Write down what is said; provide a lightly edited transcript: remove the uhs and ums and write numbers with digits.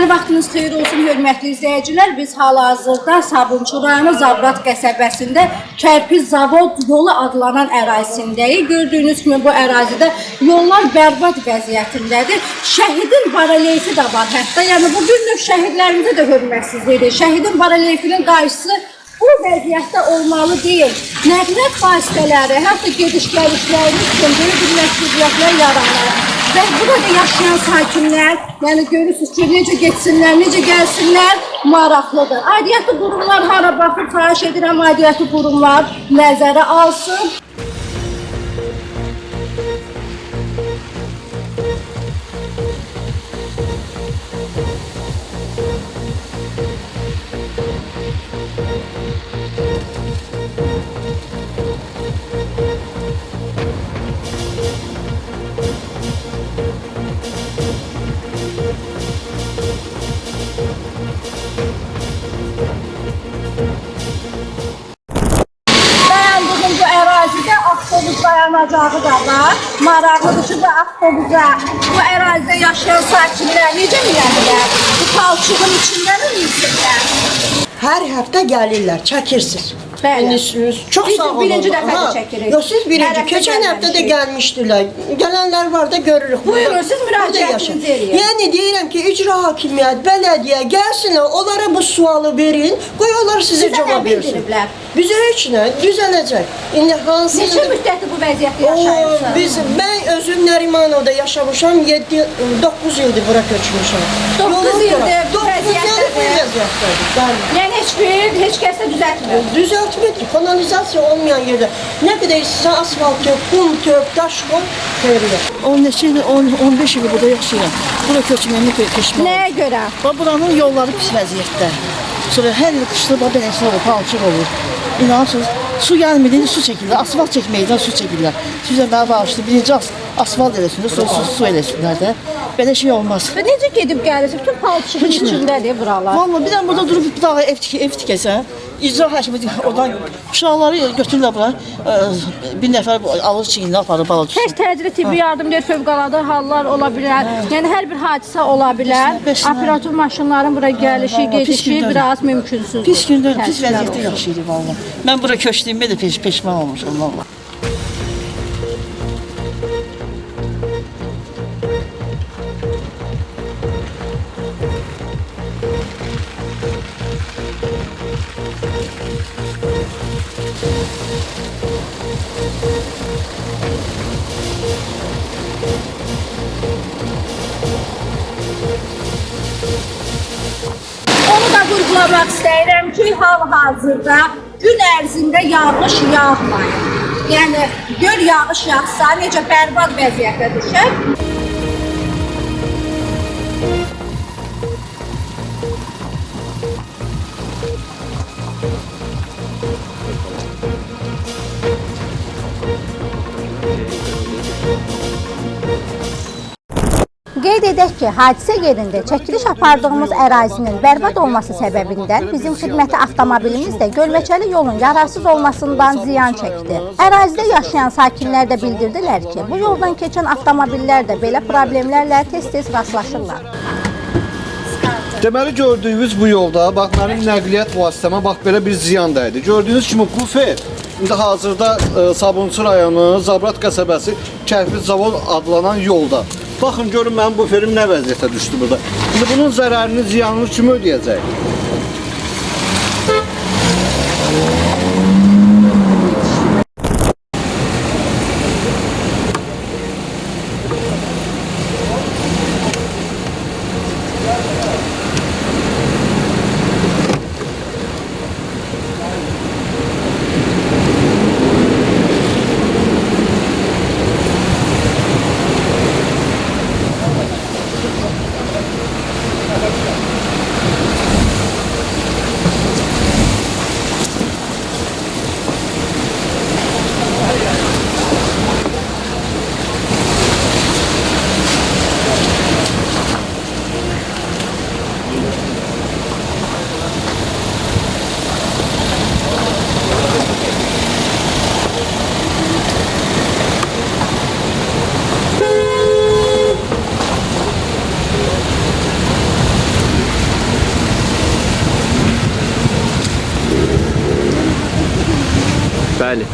Deməli, vaxtınız xeyir olsun, hörmətli izləyicilər. Biz hal-hazırda Sabunçu rayonu Zabrat qəsəbəsində Kərpiz Zavod yolu adlanan ərazisindəyik. Gördüyünüz kimi bu ərazidə yollar bərbad vəziyyətindədir. Şəhidin barelyefi də var hətta. Yəni, bu bir növ şəhidlərimizi də hörmətsizlikdir. Şəhidin barelyefinin qarşısı bu vəziyyətdə olmalı deyil. Nəqliyyat vasitələri, hətta gediş-gəlişlərimiz üçün böyük bir məsuliyyətlər yaranır. Və burada yaşayan sakinlər, yəni görürsünüz ki, necə getsinlər, necə gəlsinlər, maraqlıdır. Aidiyyatı qurumlar hara baxır, xahiş edirəm, aidiyyatı qurumlar nəzərə alsın. Avtobus dayanacağı da var. Maraqlıdır ki, bu avtobusa, bu ərazidə yaşayan sakinlər necə bilirlər? Bu palçığın içindən mi bilirlər? Hər həftə gəlirlər, çəkirsiniz. Bəli. Çox sağ olun. Birinci dəfə də çəkirik. Yox, siz birinci. Keçən həftə də gəlmişdilər. Gələnlər var da görürük. Buyurun, siz müraciətinizi eləyin. Yəni deyirəm ki, icra hakimiyyət, bələdiyyə gəlsinlər, onlara bu sualı verin, qoy onlar sizə cavab versin. Bizə heç nə, düzələcək. İndi hansı... Neçə müddətdir bu vəziyyətdə yaşayırsınız? Ben özüm Nərimanovda yaşamışam, 9 ildir bura köçmüşəm. 9 ildir bu vəziyyətdədir. Yəni heç kəs də düzəltmir. Düzəltmir, kanalizasiya olmayan yerdə. Nə qədər sizə asfalt yok, kum yok, daş koy, xeyriyə. 15 il burada yaşayıram. Bura köçməyimi köçməyim. Nəyə görə? Buranın yolları pis vəziyyətdə. Sonra hər il qışda beləsi olur, palçıq olur. İnanırsınız, su gəlmir, su çəkirlər, asfalt çəkməkdən su çəkirlər. Sizə mənə bağışlı, birinci asfalt eləsinlər, sonra su eləsinlər də. Belə şey olmaz. Və necə gedib gəlirsiniz? Bütün palçığın içindədir buralar. Vallahi bir dənə burada durub bir dağa ev tikəsən, icra hakimi oradan uşaqları götürürlər bura. Bir nəfər alır çiyinlə aparır, bala tutsun. Tez təcili tibbi yardım deyir, fövqəladə hallar ola bilər. Yəni hər bir hadisə ola bilər. Operativ maşınların bura gəlişi, gedişi biraz mümkünsüzdür. Pis gündür, pis vəziyyətdə yaşayırıq vallahi. Mən bura köçdüyümdə də peşman olmuşam vallahi. Onu da vurgulamaq istəyirəm ki, hal-hazırda gün ərzində yağış yağmayır. Yəni, gör yağış yağsa necə bərbad vəziyyətə düşər. Qeyd edək ki, hadisə yerində çəkiliş apardığımız ərazinin bərbad olması səbəbindən bizim xidməti avtomobilimiz də Gölməçəli yolun yararsız olmasından ziyan çəkdi. Ərazidə yaşayan sakinlər də bildirdilər ki, bu yoldan keçən avtomobillər də belə problemlərlə tez-tez rastlaşırlar. Deməli gördüyünüz bu yolda, bax mənim nəqliyyat vasitəmə bax belə bir ziyan dəydi. Gördüyünüz kimi kufe indi hazırda Sabunçu rayonu Zabrat qəsəbəsi Kərpiz Zavod adlanan yolda. Baxın görün mənim buferim nə vəziyyətə düşdü burada. İndi bunun zərərini, ziyanını kim ödəyəcək? Bəli.